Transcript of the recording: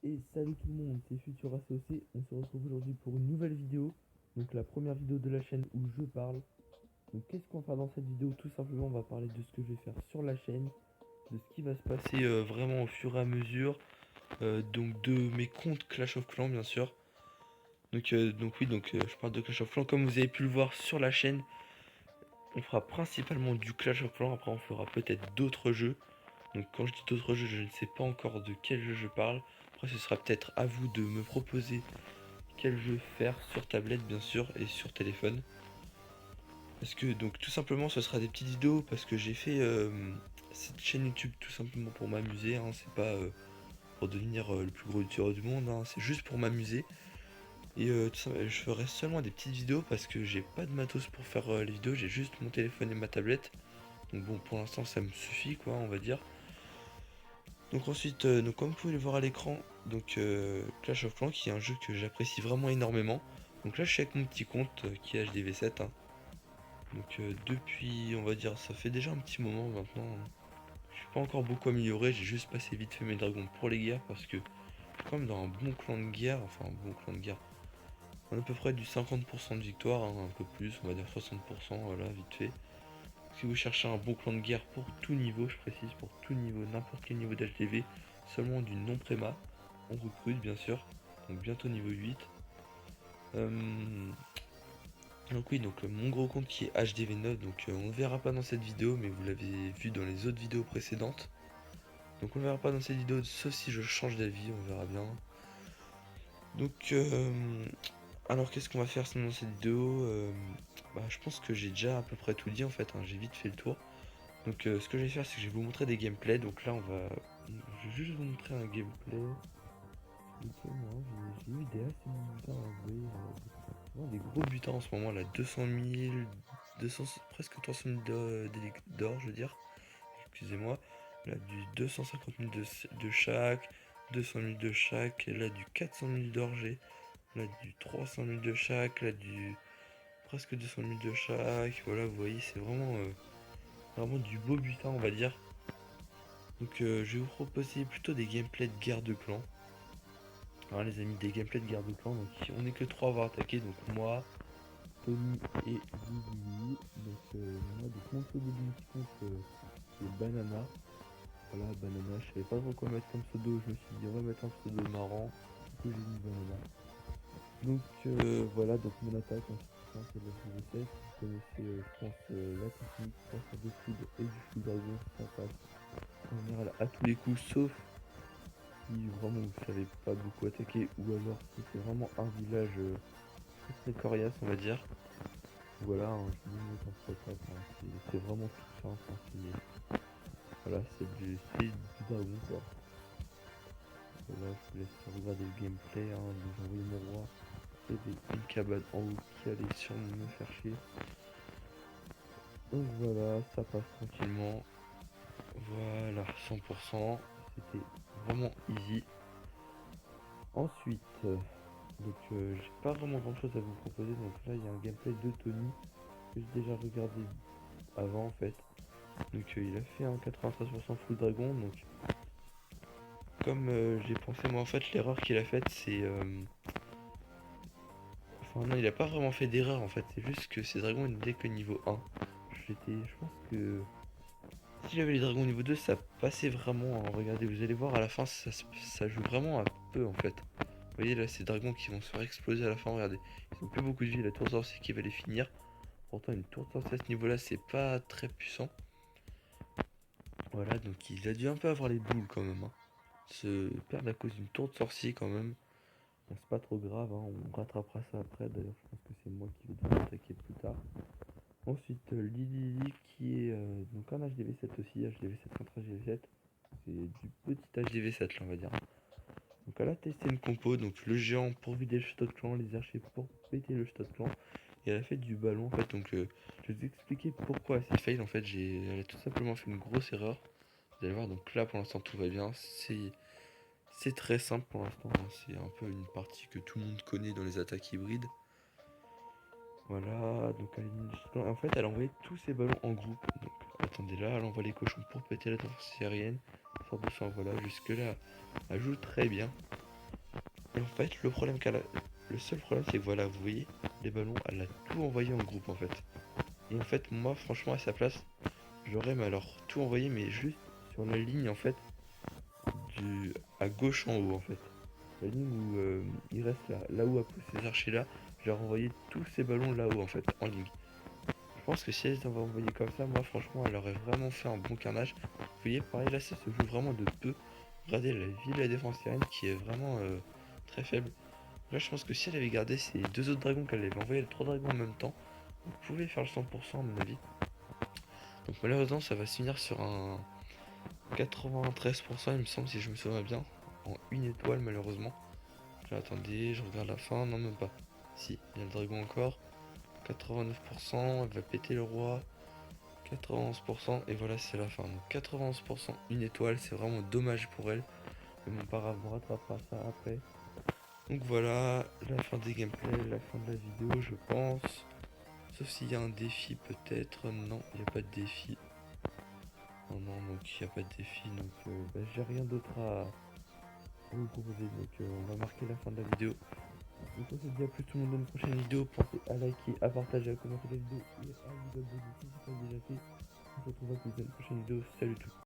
Et salut tout le monde, c'est Futur ACOC, on se retrouve aujourd'hui pour une nouvelle vidéo, donc la première vidéo de la chaîne où je parle. Donc qu'est-ce qu'on va faire dans cette vidéo? Tout simplement on va parler de ce que je vais faire sur la chaîne, de ce qui va se passer vraiment au fur et à mesure, donc de mes comptes Clash of Clans bien sûr. Donc je parle de Clash of Clans, comme vous avez pu le voir sur la chaîne, on fera principalement du Clash of Clans, après on fera peut-être d'autres jeux. Donc quand je dis d'autres jeux, je ne sais pas encore de quel jeu je parle. Après ce sera peut-être à vous de me proposer quel jeu faire sur tablette bien sûr et sur téléphone. Parce que donc tout simplement ce sera des petites vidéos parce que j'ai fait cette chaîne YouTube tout simplement pour m'amuser, hein. C'est pas pour devenir le plus gros youtubeur du monde, hein. C'est juste pour m'amuser. Et je ferai seulement des petites vidéos parce que j'ai pas de matos pour faire les vidéos, j'ai juste mon téléphone et ma tablette. Donc bon pour l'instant ça me suffit quoi on va dire. Donc ensuite, donc comme vous pouvez le voir à l'écran, donc Clash of Clans qui est un jeu que j'apprécie vraiment énormément. Donc là je suis avec mon petit compte qui est HDV7, hein. Donc depuis on va dire ça fait déjà un petit moment maintenant, hein. Je suis pas encore beaucoup amélioré, j'ai juste passé vite fait mes dragons pour les guerres parce que je suis quand même dans un bon clan de guerre, enfin un bon clan de guerre. On a à peu près du 50% de victoire, hein, un peu plus, on va dire 60%, voilà, vite fait. Si vous cherchez un bon clan de guerre pour tout niveau, je précise, pour tout niveau, n'importe quel niveau d'HDV, seulement du non préma, on recrute bien sûr, donc bientôt niveau 8. Donc oui, donc mon gros compte qui est HDV9, donc on ne verra pas dans cette vidéo, mais vous l'avez vu dans les autres vidéos précédentes. Donc on ne verra pas dans cette vidéo, sauf si je change d'avis, on verra bien. Donc alors qu'est-ce qu'on va faire dans cette vidéo? Je pense que j'ai déjà à peu près tout dit en fait, hein, j'ai vite fait le tour. Donc ce que je vais faire c'est que je vais vous montrer des gameplays. Donc là je vais juste vous montrer un gameplay. Ok, moi j'ai eu des assez bons butins à jouer. Des gros butins en ce moment là, 200 000, 200, presque 300 000 d'or je veux dire. Excusez-moi. Là du 250 000 de chaque, 200 000 de chaque, et là du 400 000 d'or j'ai. Là du 300 000 de chaque, là du presque 200 000 de chaque. Voilà vous voyez c'est vraiment du beau butin on va dire. Donc je vais vous proposer plutôt des gameplays de guerre de clan. Alors les amis, des gameplays de guerre de clan, donc on est que 3 à avoir attaqué, donc moi, Tony et Lily. Donc moi donc mon pseudo de mon petit compte c'est Banana. Voilà Banana, je savais pas trop quoi mettre comme pseudo, je me suis dit on va mettre un pseudo marrant, du coup j'ai mis Banana. Donc voilà, donc mon attaque en c'est le GV7, vous connaissez je pense la technique, grâce à deux foudres et du fou dragon, ça passe en général à tous les coups, sauf si vraiment vous savez pas beaucoup attaquer ou alors si c'est vraiment un village très très coriace on va dire. Voilà, hein, je vous montre en fait, hein, c'est vraiment tout simple, hein, voilà, c'est du dragon quoi. Voilà, je vous laisse regarder le gameplay, hein, j'ai envoyé mon roi, il y avait une cabane en haut qui allait sûrement me faire chier. Donc voilà, ça passe tranquillement. Voilà, 100%, c'était vraiment easy. Ensuite, j'ai pas vraiment grand chose à vous proposer, donc là il y a un gameplay de Tony que j'ai déjà regardé avant en fait. Donc il a fait un 93% full dragon, donc comme j'ai pensé moi en fait l'erreur qu'il a faite c'est... Enfin non il a pas vraiment fait d'erreur en fait, c'est juste que ses dragons n'étaient que niveau 1. Je pense que si j'avais les dragons niveau 2 ça passait vraiment, hein. Regardez vous allez voir à la fin ça joue vraiment un peu en fait. Vous voyez là ces dragons qui vont se faire exploser à la fin, regardez. Ils ont plus beaucoup de vie, la tour de sorcier qui va les finir. Pourtant une tour de sorcier à ce niveau là c'est pas très puissant. Voilà donc il a dû un peu avoir les boules quand même, hein. Se perdre à cause d'une tour de sorcier quand même. Bon c'est pas trop grave, hein. On rattrapera ça après. D'ailleurs je pense que c'est moi qui vais devoir attaquer plus tard. Ensuite Lily qui est donc un HDV7 aussi, HDV7 contre HDV7. C'est du petit HDV7 là on va dire. Donc elle a testé une compo, donc le géant pour vider le château de clan, les archers pour péter le château de clan. Et elle a fait du ballon en fait, donc je vais vous expliquer pourquoi elle s'est fail en fait, elle a tout simplement fait une grosse erreur. Vous allez voir, donc là pour l'instant tout va bien, c'est très simple pour l'instant, hein. C'est un peu une partie que tout le monde connaît dans les attaques hybrides. Voilà, donc en fait elle a envoyé tous ses ballons en groupe. Donc attendez là, elle envoie les cochons pour péter la tour aérienne. Sorte de fin, voilà, jusque là elle joue très bien. Et en fait, le seul problème, c'est que voilà, vous voyez, les ballons, elle a tout envoyé en groupe en fait. Et en fait, moi, franchement, à sa place, j'aurais mais alors tout envoyé, mais juste sur la ligne en fait, à gauche en haut en fait. La ligne où il reste là où après ces archers là, j'aurais envoyé tous ces ballons là-haut en fait, en ligne. Je pense que si elles avaient envoyé comme ça, moi franchement, elle aurait vraiment fait un bon carnage. Vous voyez, pareil là, ça se joue vraiment de peu. Regardez la vie de la défense aérienne qui est vraiment très faible. Là, je pense que si elle avait gardé ces deux autres dragons qu'elle avait envoyé, les trois dragons en même temps, vous pouvez faire le 100% à mon avis. Donc malheureusement, ça va se finir sur un 93%, il me semble, si je me souviens bien, en une étoile malheureusement. Là, attendez, je regarde la fin, non même pas. Si, il y a le dragon encore. 89%, elle va péter le roi. 91%, et voilà, c'est la fin. Donc 91%, une étoile, c'est vraiment dommage pour elle. Mais mon pas on rattrapera ça après. Donc voilà, la fin des gameplays, la fin de la vidéo, je pense. Sauf s'il y a un défi peut-être. Non, il n'y a pas de défi. Non, non, donc il n'y a pas de défi. Donc j'ai rien d'autre à vous proposer. Donc on va marquer la fin de la vidéo. Donc on se dit à plus tout le monde dans une prochaine vidéo. Pensez à liker, à partager, à commenter la vidéo et à vous abonner si ce n'est pas déjà fait. On se retrouve à plus dans une prochaine vidéo. Salut tout le monde.